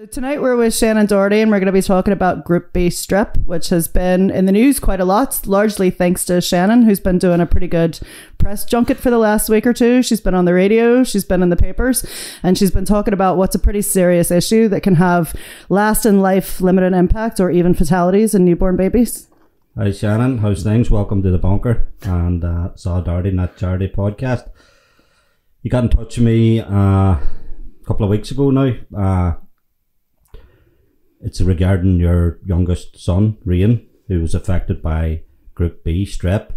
Tonight we're with Shannon Doherty and we're going to be talking about Group B Strep, which has been in the news quite a lot, largely thanks to Shannon, who's been doing a pretty good press junket for the last week or two. She's been on the radio, she's been in the papers, and she's been talking about what's a pretty serious issue that can have lasting life-limiting impact or even fatalities in newborn babies. Hi Shannon, how's things? Welcome to the bunker and Solidarity Not Charity podcast. You got in touch with me a couple of weeks ago now. It's regarding your youngest son, Rian, who was affected by Group B Strep.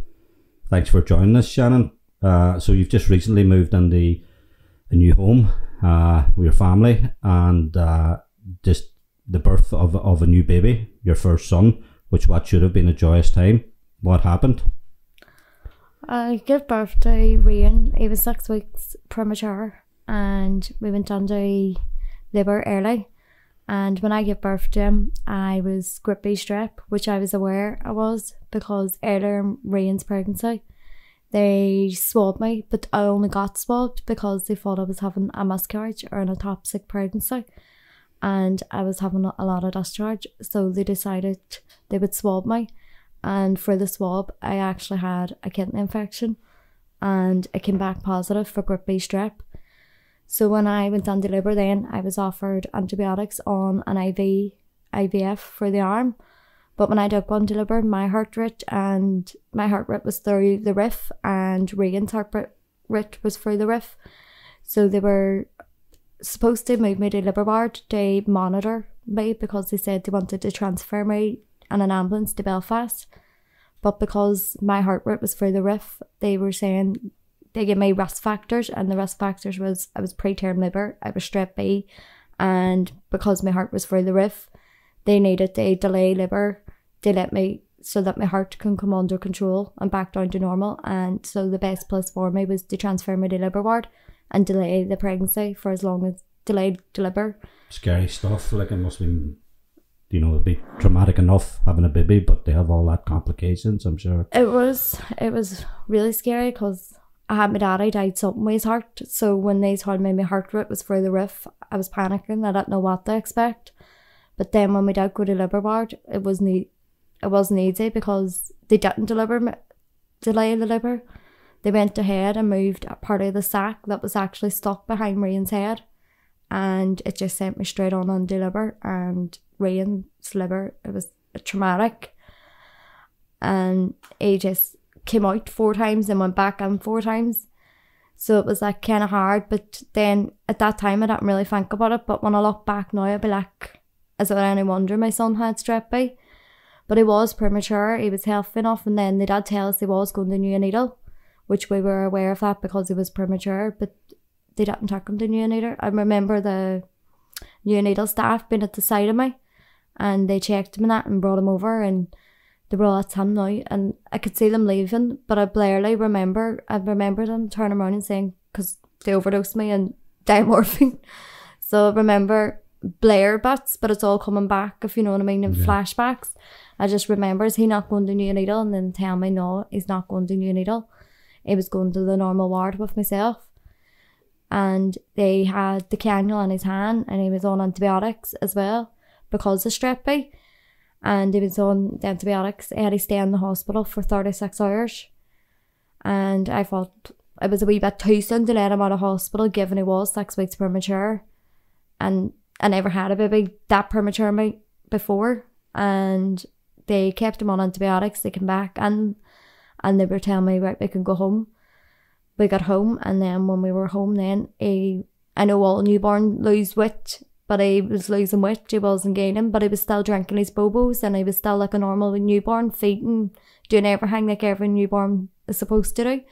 Thanks for joining us, Shannon. So you've just recently moved into a new home with your family, and just the birth of a new baby, your first son, what should have been a joyous time. What happened? I gave birth to Rian. He was 6 weeks premature, and we went under labour early. And when I gave birth to him, I was Group B Strep, which I was aware I was because earlier in Rian's pregnancy, they swabbed me, but I only got swabbed because they thought I was having a miscarriage or an ectopic pregnancy, and I was having a lot of discharge, so they decided they would swab me. And for the swab, I actually had a kidney infection, and it came back positive for Group B Strep. So when I went under labour then, I was offered antibiotics on an IVF for the arm. But when I did go under labour, my heart rate was through the roof, and Rian's heart rate was through the roof. So they were supposed to move me to labour ward to monitor me because they said they wanted to transfer me in an ambulance to Belfast. But because my heart rate was through the roof, they were saying they gave me risk factors, and the risk factors was I was preterm labour, I was Strep B, and because my heart was through the roof, they needed to delay labour to let me, so that my heart can come under control and back down to normal. And so the best place for me was to transfer me to labour ward and delay the pregnancy for as long as delayed labour. Scary stuff. Like, it must be, it'd be traumatic enough having a baby, but they have all that complications, I'm sure. It was really scary because I had my daddy died something with his heart, so when they told me my heart rate was through the roof, I was panicking. I didn't know what to expect. But then when we did go to labour ward, it wasn't easy because they didn't delay the labour. They went ahead and moved a part of the sack that was actually stuck behind Rian's head, and it just sent me straight on under labour. And Rian's liver, it was traumatic, and he just came out 4 times and went back in 4 times. So it was like kind of hard, but then at that time I didn't really think about it. But when I look back now, I'd be like, is it any wonder my son had Strep B? But he was premature, he was healthy enough, and then they did tell us he was going to neonatal, which we were aware of that because he was premature, but they didn't take him to neonatal. I remember the neonatal staff being at the side of me, and they checked him and that and brought him over, and they were all at him now, and I could see them leaving, but I barely remember. I remember them turning around and saying, because they overdosed me and diamorphine. So I remember Blair bits, but it's all coming back, if you know what I mean, in flashbacks. I just remember, is he not going to neonatal? And then tell me, no, he's not going to neonatal. He was going to the normal ward with myself. And they had the cannula in his hand, and he was on antibiotics as well because of Strep B. And he was on the antibiotics. He had to stay in the hospital for 36 hours. And I thought it was a wee bit too soon to let him out of hospital, given he was 6 weeks premature. And I never had a baby that premature before. And they kept him on antibiotics. They came back and they were telling me, right, we can go home. We got home, and then when we were home then, I know all newborn lose weight, but he was losing weight, he wasn't gaining, but he was still drinking his bobos, and he was still like a normal newborn, feeding, doing everything like every newborn is supposed to do.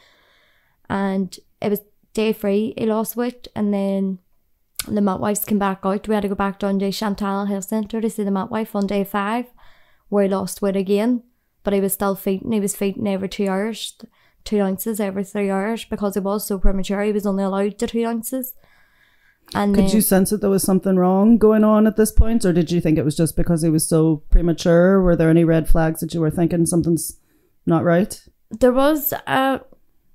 And it was day 3, he lost weight, and then the midwives came back out. We had to go back down to Chantal Health Centre to see the midwife on day 5, where he lost weight again, but he was still feeding. He was feeding every 2 hours, 2 ounces every 3 hours, because he was so premature, he was only allowed to 2 ounces. And could you sense that there was something wrong going on at this point, or did you think it was just because he was so premature? Were there any red flags that you were thinking something's not right? There was.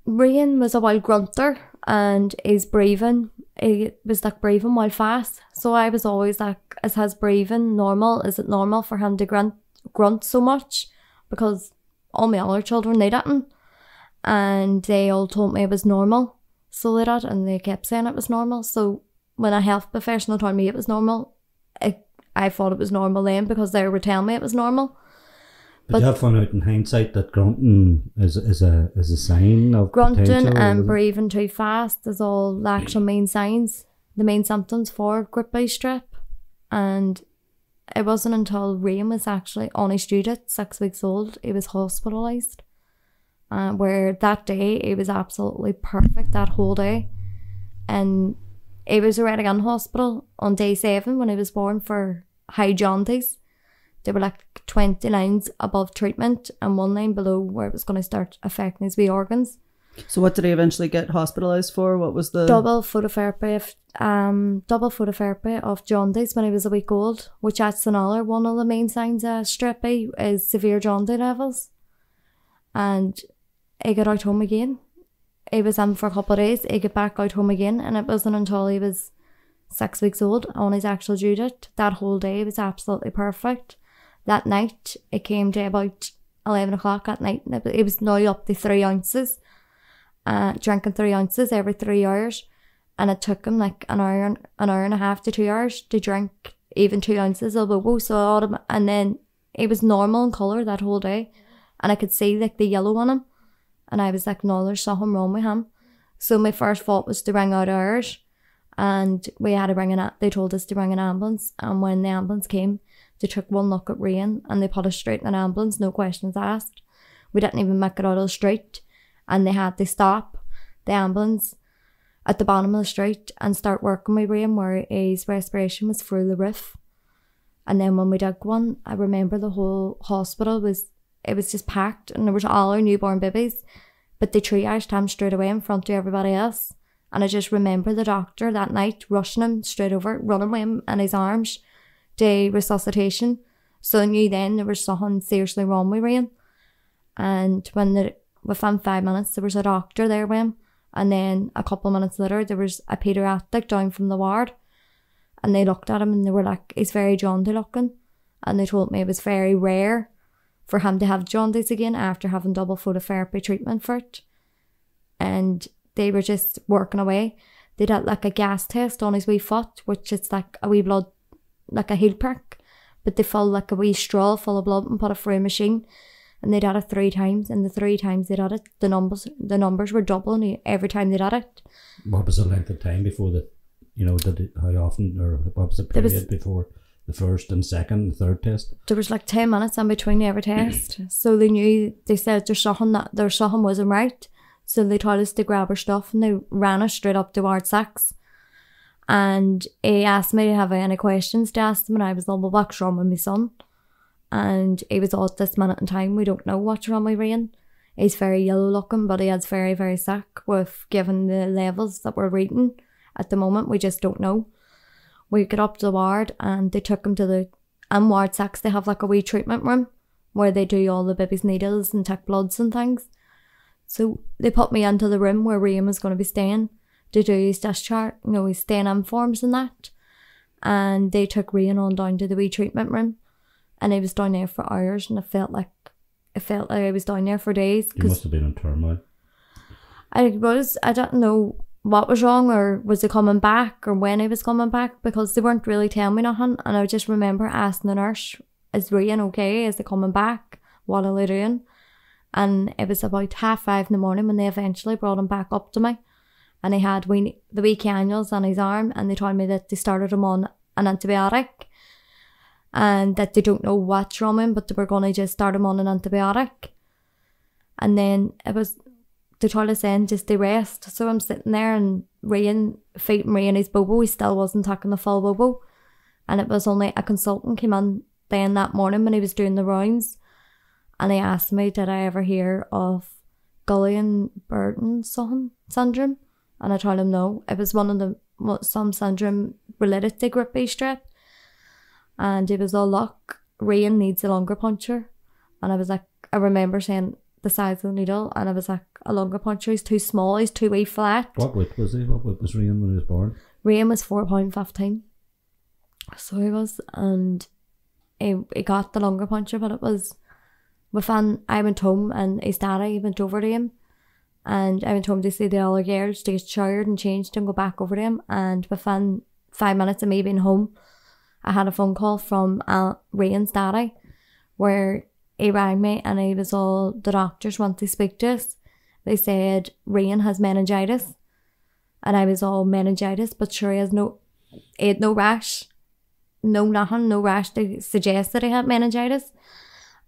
Rian was a wild grunter, and his breathing, he was like breathing while fast. So I was always like, is his breathing normal? Is it normal for him to grunt so much? Because all my other children, they didn't. And they all told me it was normal. So they did, and they kept saying it was normal. So when a health professional told me it was normal, I thought it was normal then because they were telling me it was normal. But you have found out in hindsight that grunting is a sign of grunting potential, and breathing too fast is all the actual main signs, the main symptoms for Group B Strep. And it wasn't until Ryan was actually on his due date, 6 weeks old, he was hospitalised. Where that day, he was absolutely perfect that whole day. And he was already in hospital on day 7 when he was born for high jaundice. They were like 20 lines above treatment and 1 line below where it was going to start affecting his wee organs. So what did he eventually get hospitalised for? What was the... Double phototherapy of jaundice when he was a week old, which that's another one of the main signs of Strep B is severe jaundice levels. And he got out home again. He was in for a couple of days, he got back out home again, and it wasn't until he was 6 weeks old on his actual due date. That whole day was absolutely perfect. That night, it came to about 11 o'clock at night, and it was now up to 3 ounces, drinking 3 ounces every 3 hours, and it took him like an hour and a half to 2 hours to drink even 2 ounces of bobo. And then it was normal in colour that whole day, and I could see like the yellow on him, and I was like, no, there's something wrong with him. So my first thought was to ring out ours, and we had to they told us to ring an ambulance, and when the ambulance came, they took 1 look at Ryan and they put us straight in an ambulance, no questions asked. We didn't even make it out of the street, and they had to stop the ambulance at the bottom of the street and start working with Ryan where his respiration was through the roof. And then when we did one, I remember the whole hospital was just packed, and there was all our newborn babies, but they triaged him straight away in front of everybody else. And I just remember the doctor that night rushing him straight over, running with him in his arms to resuscitation. So I knew then there was something seriously wrong with Ryan. And within 5 minutes there was a doctor there with him, and then a couple of minutes later there was a paediatric down from the ward, and they looked at him and they were like, he's very jaundice looking, and they told me it was very rare for him to have jaundice again after having double phototherapy treatment for it. And they were just working away. They did like a gas test on his wee foot, which is like a wee blood, like a heel prick, but they fill like a wee straw full of blood and put it through a machine, and they did it 3 times, and the 3 times they did it, the numbers were doubling every time they did it. What was the length of time before how often, or what was the period before the first and second and third test? There was like 10 minutes in between every test. So they said there's something wasn't right. So they told us to grab our stuff, and they ran us straight up to Ward 6. And he asked me to have any questions to ask him, and I was like, well, what's wrong with my son? And he was all, at this minute in time, we don't know what's wrong with Ryan. He's very yellow looking, but he is very, very sick. Given the levels that we're reading at the moment, we just don't know. We got up to the ward, and they took him to in Ward 6, they have like a wee treatment room where they do all the baby's needles and take bloods and things. So they put me into the room where Ryan was going to be staying to do his discharge, his staying-in forms and that. And they took Ryan on down to the wee treatment room, and he was down there for hours, and it felt like I was down there for days. You must have been in turmoil. I didn't know what was wrong, or was he coming back, or when he was coming back, because they weren't really telling me nothing. And I just remember asking the nurse, is Ryan okay? Is he coming back? What are they doing? And it was about 5:30 in the morning when they eventually brought him back up to me. And he had the wee cannules on his arm, and they told me that they started him on an antibiotic, and that they don't know what's wrong with him, but they were going to just start him on an antibiotic. And then they told us then just to rest. So I'm sitting there, and feeding Ryan his bobo. He still wasn't taking the full bobo. And it was only a consultant came in then that morning when he was doing the rounds, and he asked me, did I ever hear of Guillain-Barré syndrome? And I told him no. It was some syndrome related to Group B Strep. And it was all luck. Ryan needs a longer puncture. And I remember saying, the size of the needle, and I was like, a longer puncher, he's too small, he's too wee flat. What weight was he? What weight was Rian when he was born? Rian was £4.15. So he was, and he got the longer puncher, but it was within, I went home and his daddy went over to him, and I went home to see the other girls to get showered and changed and go back over to him, and within 5 minutes of me being home, I had a phone call from Rian's daddy where he rang me and he was all, the doctors want to speak to us. They said Rian has meningitis, and I was all, meningitis, but sure he had no rash, no nothing, no rash to suggest that he had meningitis.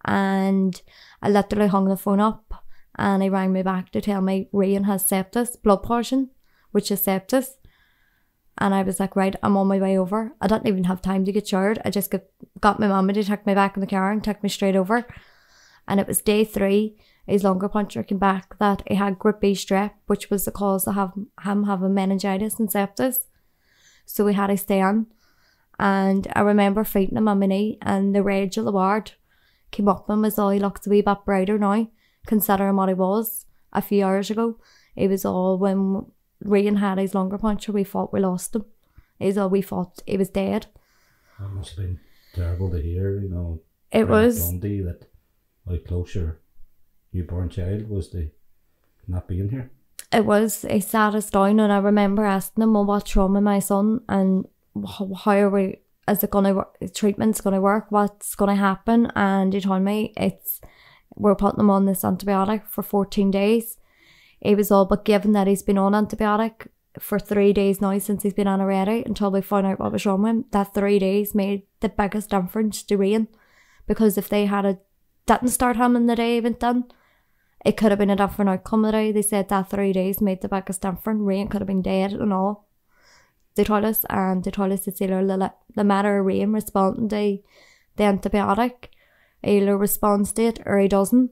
And I literally hung the phone up and he rang me back to tell me Rian has sepsis, blood poisoning, which is sepsis. And I was like, right, I'm on my way over. I didn't even have time to get showered. I just got my mummy to take me back in the car and take me straight over. And it was day 3, his longer puncher came back that he had Group B Strep, which was the cause of him having meningitis and sepsis. So we had to stay on. And I remember feeding him on my knee, and the rage of the ward came up and was all, he looks a wee bit brighter now, considering what he was a few hours ago. He was all, when Rian had his longer puncher, we thought we lost him. We thought he was dead. That must have been terrible to hear, you know. It was. Dundee, that how close your newborn child was to not being here. It was. He sat us down, and I remember asking him, well, what's wrong with my son, and how are we, is it going to work, treatment's going to work, what's going to happen? And he told me we're putting him on this antibiotic for 14 days. He was all, but given that he's been on antibiotic for 3 days now since he's been on already, until we found out what was wrong with him, that 3 days made the biggest difference to Rian. Because if they didn't start him in the day he went in, it could have been a different outcome today. They said that 3 days made the biggest difference. Rian could have been dead and all. They told us, and they told us it's either the matter of Rian responding to the antibiotic, he either responds to it or he doesn't.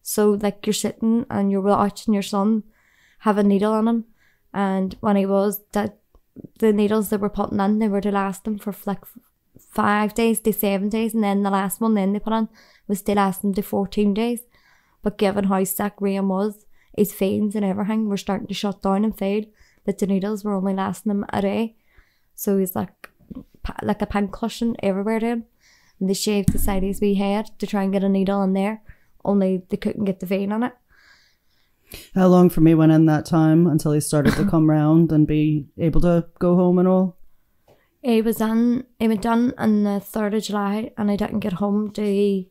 So like, you're sitting and you're watching your son have a needle on him, and when he was, that the needles they were putting in, they were to last him for like 5 days to 7 days, and then the last one then they put on was to last him to 14 days. But given how sick Rian was, his veins and everything were starting to shut down and fade, that the needles were only lasting him a day. So he's like a pincushion everywhere to him. And they shaved the side of his wee head to try and get a needle in there, only they couldn't get the vein on it. How long from he went in that time until he started to come round and be able to go home and all? He went done on the 3rd of July, and I didn't get home to...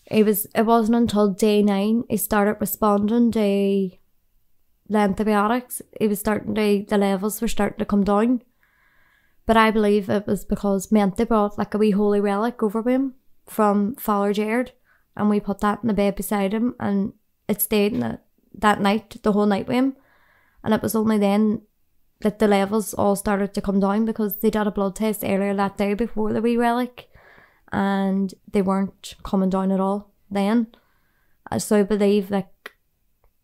It wasn't until day 9 he started responding to the antibiotics. The levels were starting to come down. But I believe it was because my auntie brought like a wee holy relic over with him from Father Jared, and we put that in the bed beside him, and it stayed that night, the whole night with him. And it was only then that the levels all started to come down, because they did a blood test earlier that day before the wee relic, and they weren't coming down at all then. So I believe like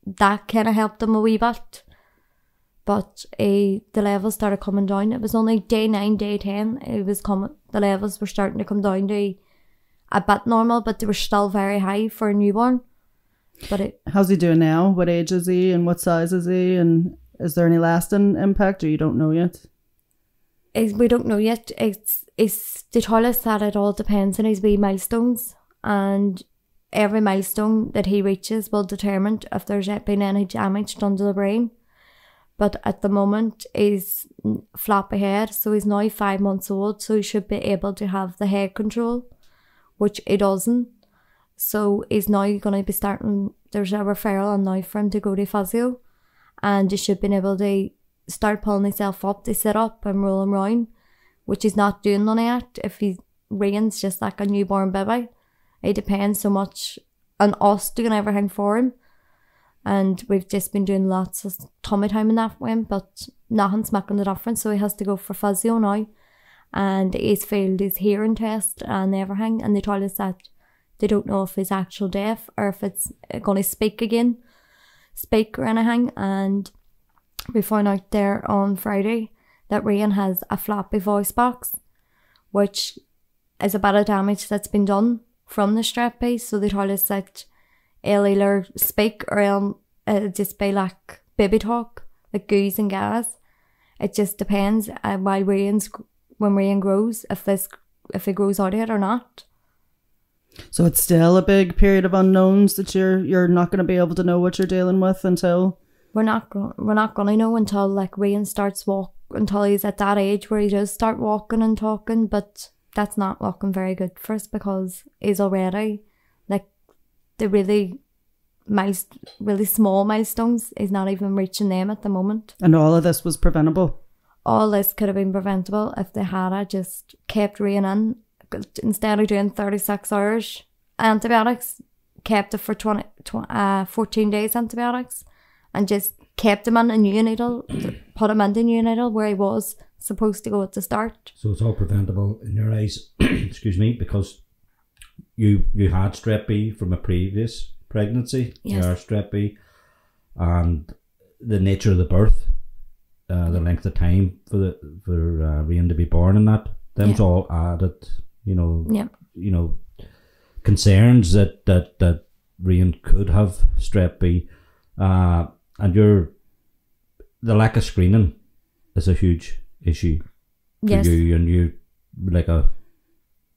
that kind of helped them a wee bit. But the levels started coming down. It was only day 9, day 10, the levels were starting to come down to a bit normal, but they were still very high for a newborn. How's he doing now? What age is he, and what size is he, and is there any lasting impact, or you don't know yet? We don't know yet. They told us that it all depends on his wee milestones, and every milestone that he reaches will determine if there's been any damage done to the brain. But at the moment, he's floppy head, so he's now 5 months old, so he should be able to have the head control, which he doesn't. So he's now going to be starting, there's a referral on now for him to go to physio, and he should be able to start pulling himself up to sit up and roll him round, which he's not doing none of that. If Rian's just like a newborn baby, it depends so much on us doing everything for him. And we've just been doing lots of tummy time in that way, but nothing's making the difference, so he has to go for physio now. And he's failed his hearing test and everything, and they told us that they don't know if he's actual deaf or if it's going to speak or anything. And we found out there on Friday that Rian has a floppy voice box, which is a bit of damage that's been done from the strep piece. So they told us that he'll either speak or it'll just be like baby talk, like goos and gas. It just depends when Rian grows, if he grows out of it or not. So it's still a big period of unknowns that you're not going to be able to know what you're dealing with until... We're not going to know until like Rian starts until he's at that age where he does start walking and talking, but that's not looking very good for us because he's already like the really small milestones. He's not even reaching them at the moment. And all of this was preventable? All this could have been preventable if they had just kept Rian in. Instead of doing 36 hours antibiotics, kept it for 14 days antibiotics and just kept him in a neonatal, put him into neonatal where he was supposed to go at the start. So it's all preventable in your eyes, excuse me, because you had Strep B from a previous pregnancy, yes. Your Strep B, and the nature of the birth, the length of time for Rian to be born and that, them's all added, concerns that Rian could have Strep B, and the lack of screening is a huge issue for yes. you, and you like a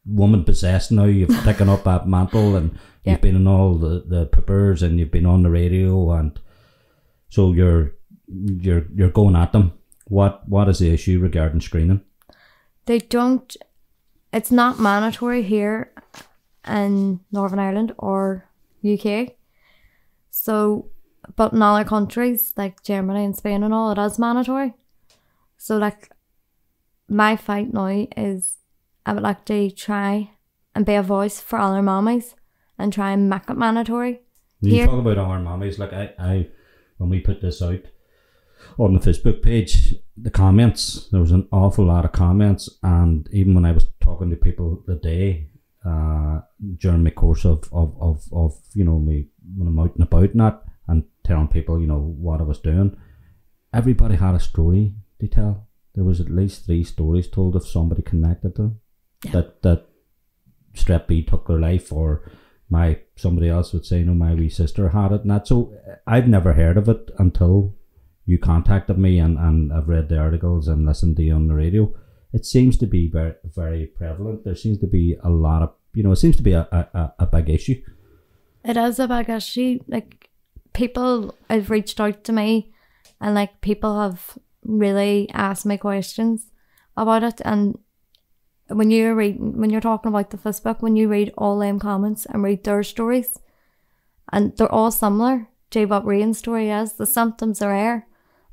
woman possessed now. You've taken up that mantle, and you've been in all the papers, and you've been on the radio, and so you're going at them. What is the issue regarding screening? It's not mandatory here in Northern Ireland or UK. So, but in other countries like Germany and Spain and all, it is mandatory. So like my fight now is I would like to try and be a voice for other mummies and try and make it mandatory. You talk about our mummies, like I when we put this out on the Facebook page, the comments, there was an awful lot of comments, and even when I was talking to people the day during my course of me when I'm out and about and that, and telling people what I was doing, everybody had a story to tell. There was at least 3 stories told of somebody connected to them. Yeah. that Strep B took their life, or somebody else would say my wee sister had it and that. So I've never heard of it until you contacted me, and I've read the articles and listened to you on the radio. It seems to be very, very prevalent. There seems to be a lot of, it seems to be a big issue. It is a big issue. Like, people have reached out to me, and like people have really asked me questions about it. And when you're talking about the Facebook, when you read all them comments and read their stories, and they're all similar to what Rian's story is, the symptoms are there.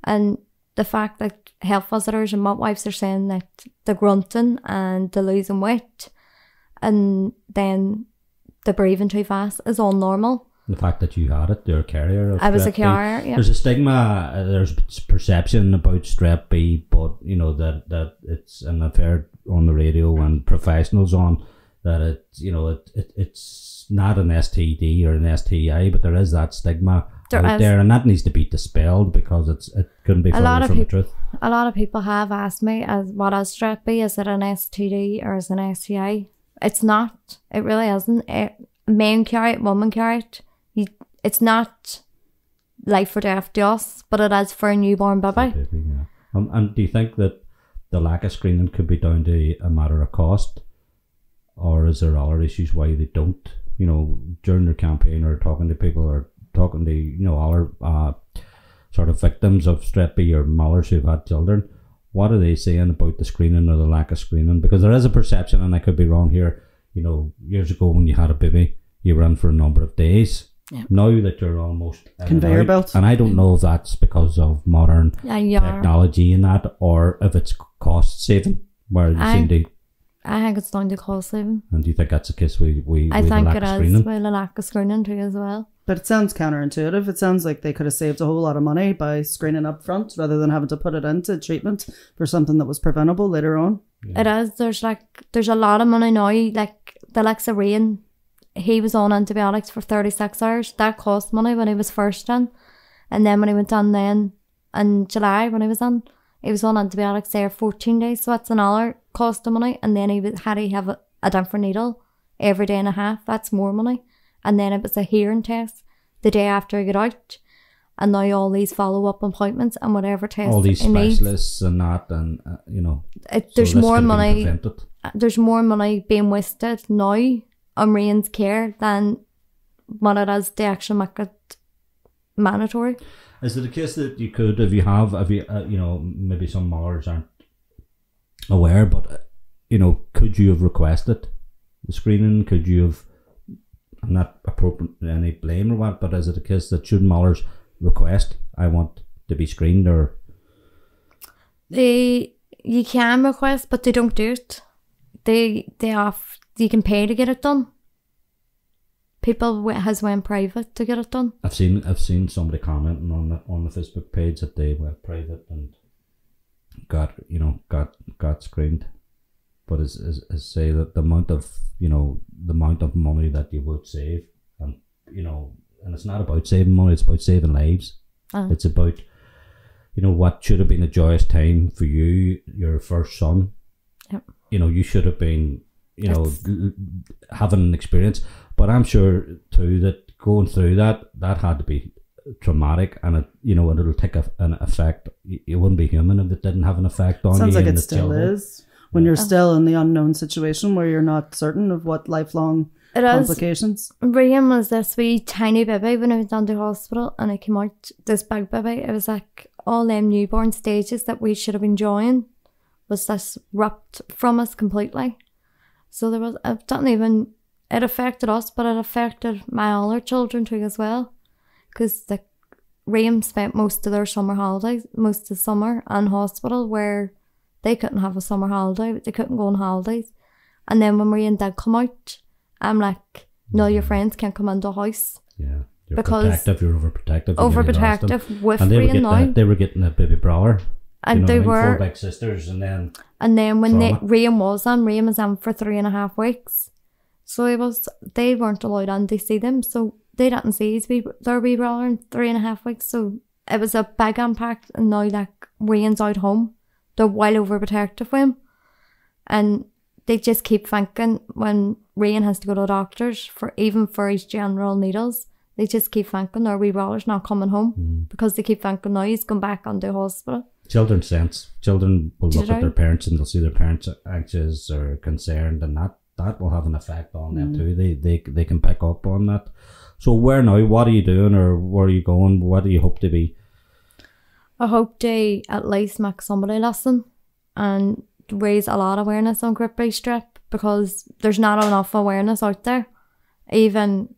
And the fact that health visitors and midwives are saying that they're grunting and they're losing weight, and then they're breathing too fast, is all normal. The fact that you had it, you're a carrier of I was a carrier, yeah. There's a stigma, there's perception about Strep B, but that it's, and I've heard on the radio and professionals on that it's not an STD or an STI, but there is that stigma out there, and that needs to be dispelled because it couldn't be further from the truth. A lot of people have asked me, what is Strep B? Is it an STD or is it an STI? It's not. It really isn't. Men carry it, women carry it. It's not life or death to us, but it is for a newborn baby. Yeah. And do you think that the lack of screening could be down to a matter of cost, or is there other issues why they don't? During their campaign, or talking to people, or talking to other sort of victims of Strep B or mothers who've had children, what are they saying about the screening or the lack of screening? Because there is a perception, and I could be wrong here. Years ago when you had a baby, you were in for a number of days. Yeah. Now that you're almost conveyor belt, and I don't know if that's because of modern technology and that, or if it's cost saving, where they seem to. I think it's down to cost saving. And do you think that's the case with I think it is with the lack of screening too as well. But it sounds counterintuitive. It sounds like they could have saved a whole lot of money by screening up front rather than having to put it into treatment for something that was preventable later on. Yeah. It is. There's a lot of money now. Like the likes of Rian, he was on antibiotics for 36 hours. That cost money when he was first in. And then when he went on then in July when he was on antibiotics there 14 days. So that's another cost of money. And then had to have a different needle every day and a half. That's more money. And then it was a hearing test the day after I got out. And now all these follow-up appointments and whatever tests all these it needs. specialists and that, and There's so this more could have been money. prevented. There's more money being wasted now on Rain's care than what it is to actually make it mandatory. Is it a case that you could, if you maybe some mothers aren't aware, but could you have requested the screening? Could you have, I'm not appropriate any blame or what, but is it a case that should mothers request, I want to be screened, or you can request, but they don't do it. You can pay to get it done. People has went private to get it done. I've seen somebody commenting on the Facebook page that they went private and got screened, but is say that the amount of money that you would save, and and it's not about saving money, it's about saving lives. It's about what should have been a joyous time for you, your first son. Yep. You should have been having an experience, but I'm sure too that going through that had to be traumatic, and it'll take an effect. It wouldn't be human if it didn't have an effect on you. Sounds like and it the still children. is when you're still in the unknown situation where you're not certain of what lifelong complications. Ryan was this wee tiny baby when I went down to hospital, and I came out this big baby. It was like all them newborn stages that we should have been enjoying was this ripped from us completely. So there was, it affected us, but it affected my other children too as well. Because Ryan spent most of their summer holidays, most of the summer in hospital, where they couldn't have a summer holiday, they couldn't go on holidays. And then when Ryan did come out, I'm like, no, your friends can't come into the house. Yeah, you're because protective, you're overprotective. Overprotective with and Ryan now. They were getting a baby brother. And they were 4 big sisters, and then when Ryan was on for 3.5 weeks. So they weren't allowed in to see them, so they didn't see their wee brother in 3.5 weeks. So it was a big impact, and now Ryan's out home, they're well overprotective of him, and they just keep thinking when Ryan has to go to doctors for his general needles, they just keep thinking their wee brother's not coming home because they keep thinking now he's going back into hospital. Children sense. Children will look at their parents and they'll see their parents anxious or concerned, and that will have an effect on them too. They can pick up on that. So where now? What are you doing, or where are you going? What do you hope to be? I hope to at least make somebody listen and raise a lot of awareness on Group B Strep, because there's not enough awareness out there. Even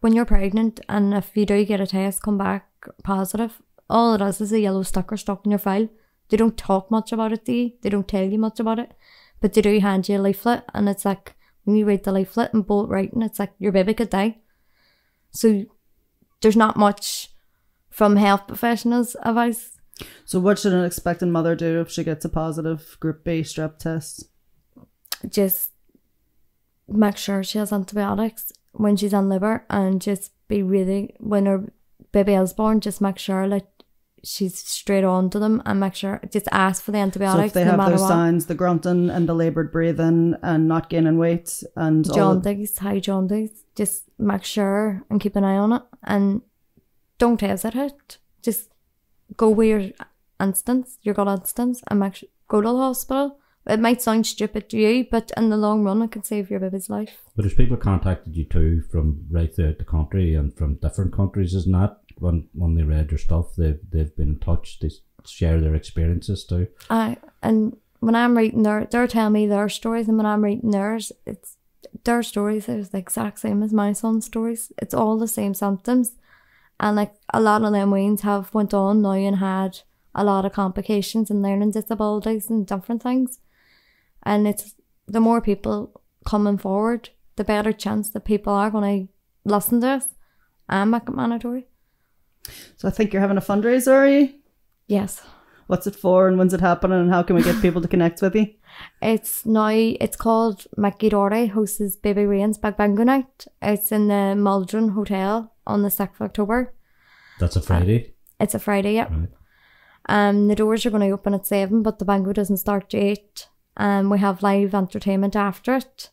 when you're pregnant, and if you do get a test come back positive, all it is a yellow sticker stuck in your file. They don't talk much about it to you. They don't tell you much about it. But they do hand you a leaflet, and it's like, when you read the leaflet in bold writing, it's like your baby could die. So there's not much from health professionals advice. So what should an expectant mother do if she gets a positive Group B Strep test? Just make sure she has antibiotics when she's on liver, and just be really, when her baby is born, just make sure she's straight on to them, and make sure, just ask for the antibiotics. So if they have those signs, the grunting and the laboured breathing and not gaining weight and jaundice, high jaundice, just make sure and keep an eye on it, and don't hesitate. Just go with your instincts, your gut instincts, and go to the hospital. It might sound stupid to you, but in the long run, it can save your baby's life. But there's people contacted you too from right throughout the country and from different countries, isn't that? When they read your stuff, they've been in touch, they share their experiences too. And when I'm reading they're telling me their stories, and when I'm reading theirs, it's their stories is the exact same as my son's stories. It's all the same symptoms, and a lot of them weans have went on now and had a lot of complications and learning disabilities and different things. And it's the more people coming forward, the better chance that people are going to listen to us and make it mandatory. So I think you're having a fundraiser, are you? Yes. What's it for, and when's it happening, and how can we get people to connect with you? It's called Mickey Doherty hosts Baby Rain's Big Bingo Night. It's in the Maldron Hotel on the 6th of October. That's a Friday? It's a Friday, yeah. Right. The doors are going to open at 7, but the bingo doesn't start till 8. We have live entertainment after it.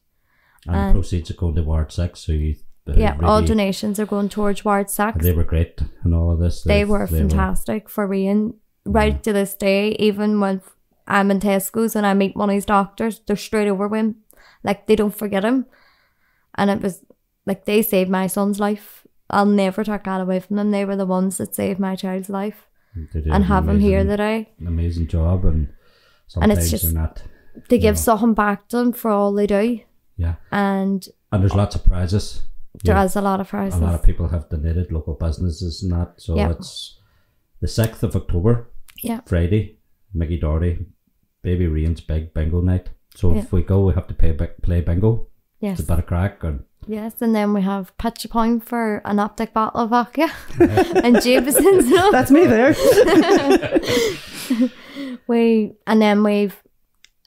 And proceeds are going to Ward 6, so you Yeah, all donations are going towards Ward 6. They were great and all of this. They were fantastic for Rian. Right to this day, even when I'm in Tesco's and I meet one of his doctors, they're straight over with him. Like, they don't forget him. And it was, like, they saved my son's life. I'll never take that away from them. They were the ones that saved my child's life. And have him here today. An amazing job. And sometimes it's just, they're not... They give something back to them for all they do. Yeah. And there's lots of prizes. There is a lot of prizes. A lot of people have donated, local businesses and that. So it's the 6th of October. Yeah. Friday, Mickey Doherty, Baby Rian's big bingo night. So if we go, we have to play bingo. Yes. It's a bit of crack. And yes, and then we have pitch a point for an optic bottle of vodka and Jameson's. That's me there. And then we've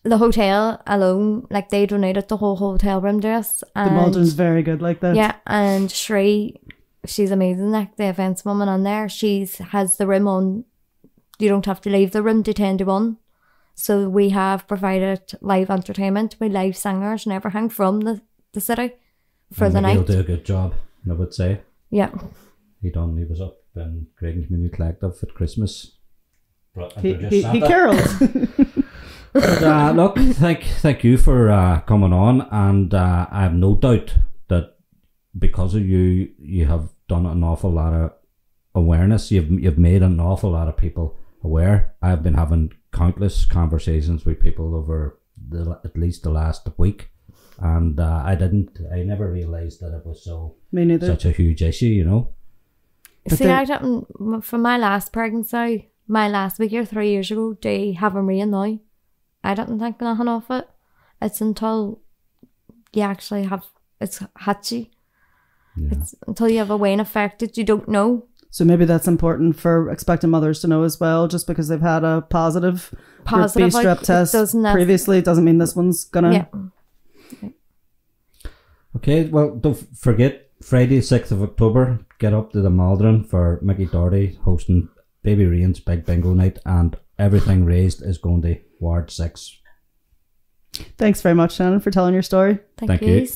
the hotel alone, like they donated the whole hotel room to us. The Maldron's very good like that. Yeah, and Shree, she's amazing, like the events woman on there. Has the room on, you don't have to leave the room to 10 to 1. So we have provided live entertainment with live singers and everything from the city for the night. He'll do a good job, I would say. Yeah. He was up in Craig Community Collective at Christmas. He caroled. But look, thank you for coming on, and I have no doubt that because of you have done an awful lot of awareness. You've made an awful lot of people aware. I've been having countless conversations with people over at least the last week, and I never realised that it was such a huge issue, you know. See, I didn't, from my last pregnancy, my last week or 3 years ago, they have a rain now. I didn't think nothing of it. It's until you actually have, it's hatchy. Yeah. It's until you have a wean affected, you don't know. So maybe that's important for expectant mothers to know as well. Just because they've had a positive Group B Strep test previously doesn't mean this one's gonna. Yeah. Okay, well, don't forget Friday, 6th of October. Get up to the Maldron for Mickey Doherty hosting Baby Rian's big bingo night, and everything raised is going to Ward 6. Thanks very much, Shannon, for telling your story. Thank you.